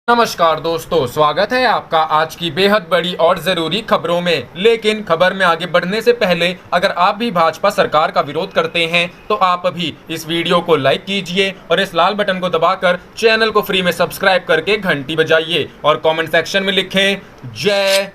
नमस्कार दोस्तों, स्वागत है आपका आज की बेहद बड़ी और जरूरी खबरों में। लेकिन खबर में आगे बढ़ने से पहले अगर आप भी भाजपा सरकार का विरोध करते हैं तो आप अभी इस वीडियो को लाइक कीजिए और इस लाल बटन को दबाकर चैनल को फ्री में सब्सक्राइब करके घंटी बजाइए और कमेंट सेक्शन में लिखें जय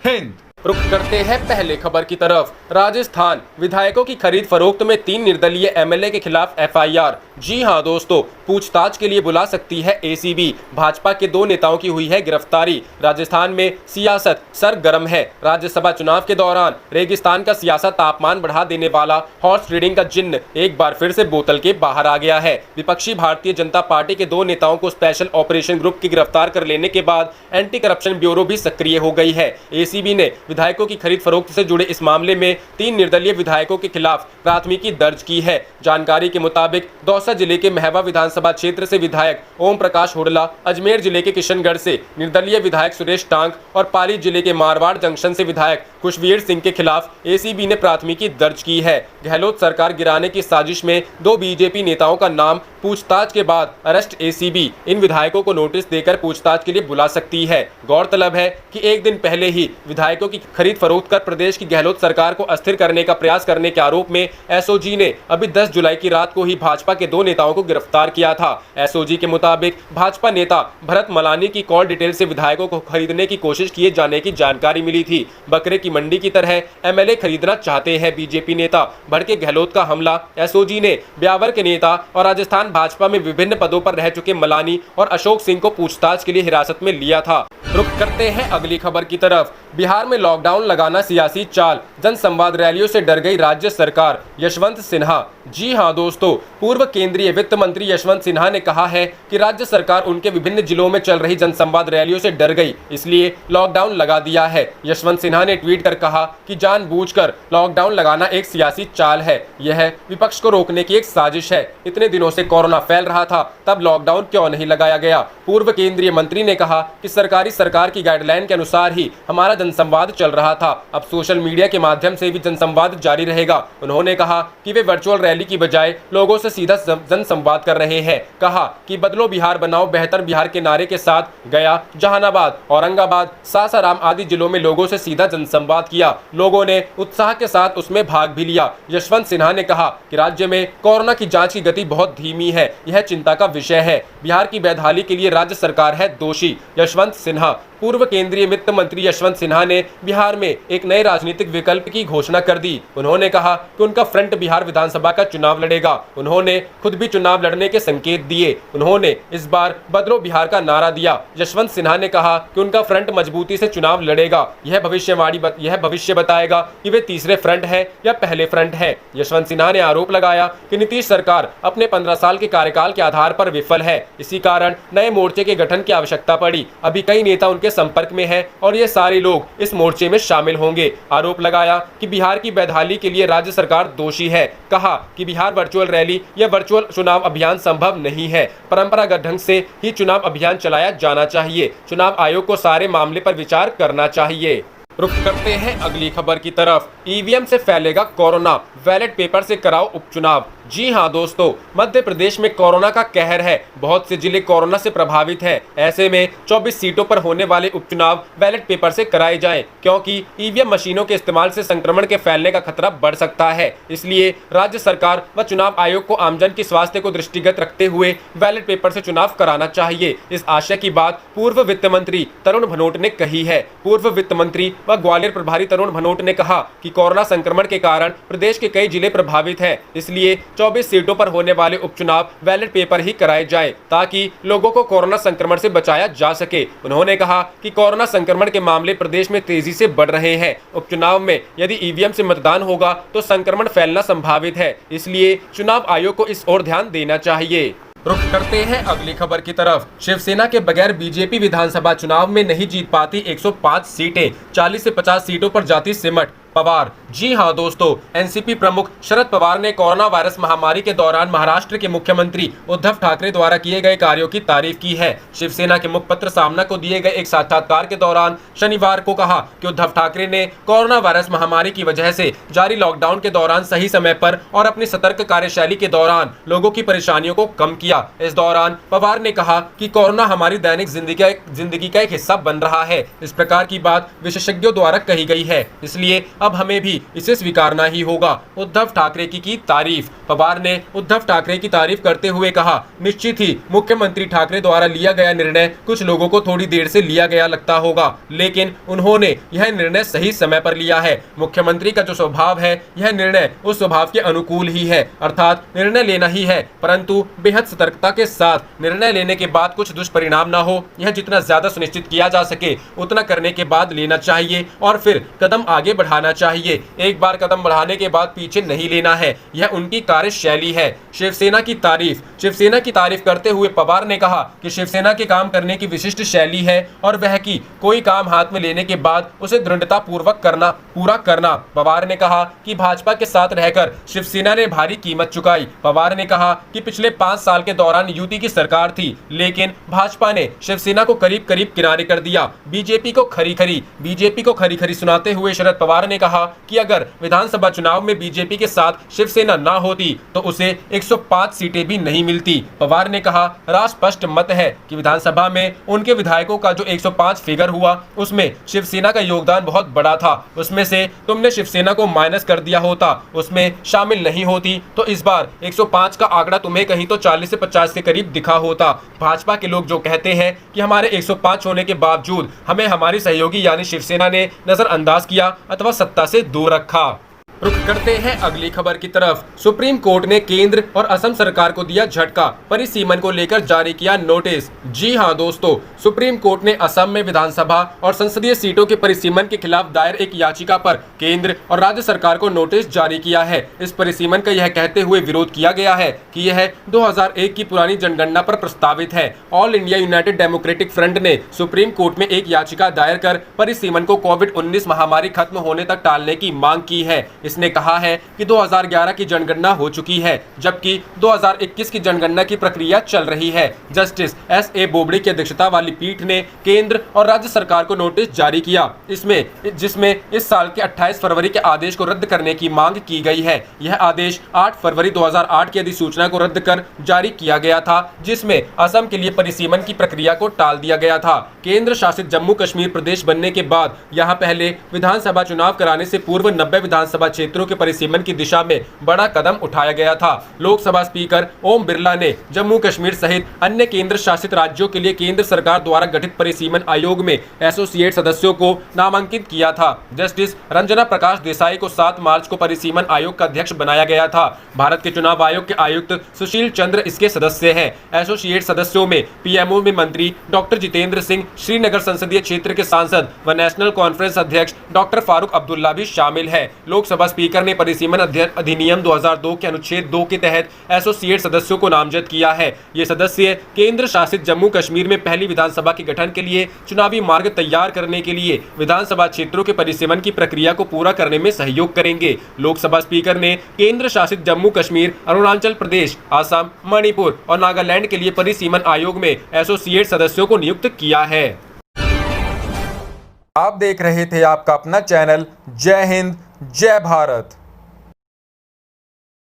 हिंद। रुक करते हैं पहले खबर की तरफ। राजस्थान विधायकों की खरीद फरोख्त में 3 निर्दलीय एमएलए के खिलाफ एफआईआर। जी हां दोस्तों, पूछताछ के लिए बुला सकती है एसीबी। भाजपा के 2 नेताओं की हुई है गिरफ्तारी। राजस्थान में सियासत सरगर्म है। राज्यसभा चुनाव के दौरान रेगिस्तान का सियासत तापमान बढ़ा देने वाला हॉर्स ट्रेडिंग का जिन्न एक बार फिर से बोतल के बाहर आ गया है। विपक्षी भारतीय जनता पार्टी के 2 नेताओं को स्पेशल ऑपरेशन ग्रुप की गिरफ्तार कर लेने के बाद एंटी करप्शन ब्यूरो भी सक्रिय हो गई है। एसीबी ने विधायकों की खरीद फरोख्त से जुड़े इस मामले में 3 निर्दलीय विधायकों के खिलाफ प्राथमिकी दर्ज की है। जानकारी के मुताबिक दौसा जिले के महवा विधानसभा क्षेत्र से विधायक ओम प्रकाश हुडला, अजमेर जिले के किशनगढ़ से निर्दलीय विधायक सुरेश टांक और पाली जिले के मारवाड़ जंक्शन से विधायक खुशवीर सिंह के खिलाफ एसीबी ने प्राथमिकी दर्ज की है। गहलोत सरकार गिराने की साजिश में 2 बीजेपी नेताओं का नाम पूछताछ के बाद अरेस्ट। एसीबी इन विधायकों को नोटिस देकर पूछताछ के लिए बुला सकती है। गौरतलब है कि एक दिन पहले ही विधायकों की खरीद फरोख्त कर प्रदेश की गहलोत सरकार को अस्थिर करने का प्रयास करने के आरोप में एसओजी ने अभी 10 जुलाई की रात को ही भाजपा के 2 नेताओं को गिरफ्तार किया था। एसओजी के मुताबिक भाजपा नेता भरत मलानी की कॉल डिटेल से विधायकों को खरीदने की कोशिश किए जाने की जानकारी मिली थी। बकरे की मंडी की तरह एमएलए खरीदना चाहते हैं बीजेपी नेता, भड़के गहलोत का हमला। एसओजी ने ब्यावर के नेता और राजस्थान भाजपा में विभिन्न पदों पर रह चुके मलानी और अशोक सिंह को पूछताछ के लिए हिरासत में लिया था। रुक करते हैं अगली खबर की तरफ। बिहार में लॉकडाउन लगाना सियासी चाल, जनसंवाद रैलियों से डर गई राज्य सरकार। यशवंत सिन्हा। जी हां दोस्तों, पूर्व केंद्रीय वित्त मंत्री यशवंत सिन्हा ने कहा है कि राज्य सरकार उनके विभिन्न जिलों में चल रही जनसंवाद रैलियों से डर गई, इसलिए लॉकडाउन लगा दिया है। यशवंत सिन्हा ने ट्वीट कर कहा कि जानबूझकर लॉकडाउन लगाना एक सियासी चाल है। यह विपक्ष को रोकने की एक साजिश है। इतने दिनों से कोरोना फैल रहा था, तब लॉकडाउन क्यों नहीं लगाया गया। पूर्व केंद्रीय मंत्री ने कहा कि सरकार की गाइडलाइन के अनुसार ही हमारा जनसंवाद चल रहा था। अब सोशल मीडिया के माध्यम से भी जनसंवाद जारी रहेगा। उन्होंने कहा कि वे वर्चुअल रैली की बजाय लोगों से सीधा जनसंवाद कर रहे हैं। कहा कि बदलो बिहार बनाओ बेहतर बिहार के नारे के साथ गया, जहानाबाद, औरंगाबाद, सासाराम आदि जिलों में लोगों से सीधा जनसंवाद किया। लोगों ने उत्साह के साथ उसमें भाग भी लिया। यशवंत सिन्हा ने कहा कि राज्य में कोरोना की जांच की गति बहुत धीमी है, यह चिंता का विषय है। बिहार की बदहाली के लिए राज्य सरकार है दोषी। यशवंत सिन्हा। पूर्व केंद्रीय वित्त मंत्री यशवंत सिन्हा ने बिहार में एक नए राजनीतिक विकल्प की घोषणा कर दी। उन्होंने कहा कि उनका फ्रंट बिहार विधानसभा का चुनाव लड़ेगा। उन्होंने खुद भी चुनाव लड़ने के संकेत दिए। उन्होंने इस बार बदलो बिहार का नारा दिया। यशवंत सिन्हा ने कहा कि उनका फ्रंट मजबूती से चुनाव लड़ेगा। यह भविष्य बताएगा कि वे तीसरे फ्रंट है या पहले फ्रंट है। यशवंत सिन्हा ने आरोप लगाया कि नीतीश सरकार अपने 15 साल के कार्यकाल के आधार पर विफल है। इसी कारण नए मोर्चे के गठन की आवश्यकता पड़ी। अभी कई नेता उनके संपर्क में है और ये सारे लोग इस मोर्चे में शामिल होंगे। आरोप लगाया कि बिहार की बदहाली के लिए राज्य सरकार दोषी है। कहा कि बिहार वर्चुअल रैली या वर्चुअल चुनाव अभियान संभव नहीं है। परंपरागत ढंग से ही चुनाव अभियान चलाया जाना चाहिए। चुनाव आयोग को सारे मामले पर विचार करना चाहिए। रुक करते हैं अगली खबर की तरफ। ईवीएम से फैलेगा कोरोना, बैलेट पेपर से कराओ उपचुनाव। जी हां दोस्तों, मध्य प्रदेश में कोरोना का कहर है। बहुत से जिले कोरोना से प्रभावित हैं। ऐसे में 24 सीटों पर होने वाले उपचुनाव बैलेट पेपर से कराए जाएं, क्योंकि ईवीएम मशीनों के इस्तेमाल से संक्रमण के फैलने का खतरा बढ़ सकता है। इसलिए राज्य सरकार व चुनाव आयोग को आमजन की स्वास्थ्य को दृष्टिगत रखते हुए बैलेट पेपर से चुनाव कराना चाहिए। इस आशय की बात पूर्व वित्त मंत्री तरुण भनोट ने कही है। पूर्व वित्त मंत्री व ग्वालियर प्रभारी तरुण भनोट ने कहा कि कोरोना संक्रमण के कारण प्रदेश के कई जिले प्रभावित हैं, इसलिए 24 सीटों पर होने वाले उपचुनाव बैलेट पेपर ही कराए जाएं, ताकि लोगों को कोरोना संक्रमण से बचाया जा सके। उन्होंने कहा कि कोरोना संक्रमण के मामले प्रदेश में तेजी से बढ़ रहे हैं। उपचुनाव में यदि ईवीएम से मतदान होगा तो संक्रमण फैलना संभावित है, इसलिए चुनाव आयोग को इस ओर ध्यान देना चाहिए। रुक करते हैं अगली खबर की तरफ। शिवसेना के बगैर बीजेपी विधानसभा चुनाव में नहीं जीत पाती 105 सीटें, 40 से 50 सीटों पर जाती सिमट। पवार। जी हां दोस्तों, एनसीपी प्रमुख शरद पवार ने कोरोना वायरस महामारी के दौरान महाराष्ट्र के मुख्यमंत्री उद्धव ठाकरे द्वारा किए गए कार्यों की तारीफ की है। शिवसेना के मुखपत्र सामना को दिए गए एक साक्षात्कार के दौरान शनिवार को कहा कि उद्धव ठाकरे ने कोरोना वायरस महामारी की वजह से जारी लॉकडाउन के दौरान सही समय पर और अपनी सतर्क कार्यशैली के दौरान लोगों की परेशानियों को कम किया। इस दौरान पवार ने कहा कि कोरोना हमारी दैनिक जिंदगी का एक हिस्सा बन रहा है। इस प्रकार की बात विशेषज्ञों द्वारा कही गई है, इसलिए अब हमें भी इसे स्वीकारना ही होगा। उद्धव ठाकरे की तारीफ। पवार ने उद्धव ठाकरे की तारीफ करते हुए कहा, निश्चित ही मुख्यमंत्री ठाकरे द्वारा लिया गया निर्णय कुछ लोगों को थोड़ी देर से लिया गया लगता होगा, लेकिन उन्होंने यह निर्णय सही समय पर लिया है। मुख्यमंत्री का जो स्वभाव है, यह निर्णय उस स्वभाव के अनुकूल ही है, अर्थात निर्णय लेना ही है, परंतु बेहद सतर्कता के साथ। निर्णय लेने के बाद कुछ दुष्परिणाम ना हो, यह जितना ज्यादा सुनिश्चित किया जा सके उतना करने के बाद लेना चाहिए और फिर कदम आगे बढ़ाना चाहिए। एक बार कदम बढ़ाने के बाद पीछे नहीं लेना है, यह उनकी कार्यशैली है। शिवसेना की तारीफ। शिवसेना की तारीफ करते हुए पवार ने कहा कि शिवसेना के काम करने की विशिष्ट शैली है और वह कि कोई काम हाथ में लेने के बाद उसे दृढ़ता पूर्वक पूरा करना। पवार ने कहा कि भाजपा के साथ रहकर शिवसेना ने भारी कीमत चुकाई। पवार ने कहा कि पिछले 5 साल के दौरान यूपी की सरकार थी, लेकिन भाजपा ने शिवसेना को करीब करीब किनारे कर दिया। बीजेपी को खरी खरी सुनाते हुए शरद पवार ने कहा कि अगर विधानसभा चुनाव में बीजेपी के साथ शिवसेना ना होती तो उसे 105 सीटें भी नहीं मिलती। पवार ने कहा, रास्पष्ट मत है कि विधानसभा में उनके विधायकों का जो 105 फिगर हुआ उसमें शिवसेना का योगदान बहुत बड़ा था। उसमें से तुमने शिवसेना को माइनस कर दिया होता, उसमें शामिल नहीं होती तो इस बार 105 का आंकड़ा तुम्हें कहीं तो 40 से 50 के करीब दिखा होता। भाजपा के लोग जो कहते हैं कि हमारे 105 होने के बावजूद हमें हमारी सहयोगी यानी शिवसेना ने नजरअंदाज किया अथवा सत्ता से दूर रखा। रुख करते हैं अगली खबर की तरफ। सुप्रीम कोर्ट ने केंद्र और असम सरकार को दिया झटका, परिसीमन को लेकर जारी किया नोटिस। जी हां दोस्तों, सुप्रीम कोर्ट ने असम में विधानसभा और संसदीय सीटों के परिसीमन के खिलाफ दायर एक याचिका पर केंद्र और राज्य सरकार को नोटिस जारी किया है। इस परिसीमन का यह कहते हुए विरोध किया गया है कि यह 2001 की पुरानी जनगणना पर प्रस्तावित है। All India United democratic front ने सुप्रीम कोर्ट में एक याचिका दायर कर परिसीमन को कोविड-19 महामारी खत्म होने तक टालने की मांग की है। इसने कहा है कि 2011 की जनगणना हो चुकी है, जबकि 2021 की जनगणना की प्रक्रिया चल रही है। Justice S.A. बोबड़े की अध्यक्षता वाली पीठ ने केंद्र और राज्य सरकार को नोटिस जारी किया, जिसमें इस साल के 28 फरवरी के आदेश को रद्द करने की मांग की गई है। यह आदेश 8 फरवरी 2008 की अधिसूचना को रद्द कर जारी किया गया था, जिसमें असम के लिए परिसीमन की प्रक्रिया को टाल दिया गया था। केंद्र शासित जम्मू कश्मीर प्रदेश बनने के बाद यहाँ पहले विधानसभा चुनाव कराने से पूर्व 90 विधानसभा क्षेत्रों के परिसीमन की दिशा में बड़ा कदम उठाया गया था। लोकसभा स्पीकर ओम बिरला ने जम्मू कश्मीर सहित अन्य केंद्र शासित राज्यों के लिए केंद्र सरकार द्वारा गठित परिसीमन आयोग में एसोसिएट सदस्यों को नामांकित किया था। जस्टिस रंजना प्रकाश देसाई को 7 मार्च को परिसीमन आयोग का अध्यक्ष बनाया गया था। भारत के चुनाव आयोग के आयुक्त सुशील चंद्र इसके सदस्य हैं। एसोसिएट सदस्यों में पीएमओ में मंत्री डॉक्टर जितेंद्र सिंह, श्रीनगर संसदीय क्षेत्र के सांसद व नेशनल कॉन्फ्रेंस अध्यक्ष डॉक्टर फारूक अब्दुल्ला भी शामिल है। लोकसभा स्पीकर ने परिसीमन अधिनियम 2002 के अनुच्छेद 2 के तहत एसोसिएट सदस्यों को नामजद किया है। ये सदस्य केंद्र शासित जम्मू कश्मीर में पहली विधानसभा के गठन के लिए चुनावी मार्ग तैयार करने के लिए विधानसभा क्षेत्रों के परिसीमन की प्रक्रिया को पूरा करने में सहयोग करेंगे। लोकसभा स्पीकर ने केंद्र शासित जम्मू कश्मीर, अरुणाचल प्रदेश, असम, मणिपुर और नागालैंड के लिए परिसीमन आयोग में एसोसिएट सदस्यों को नियुक्त किया है। आप देख रहे थे आपका अपना चैनल जय हिंद जय भारत।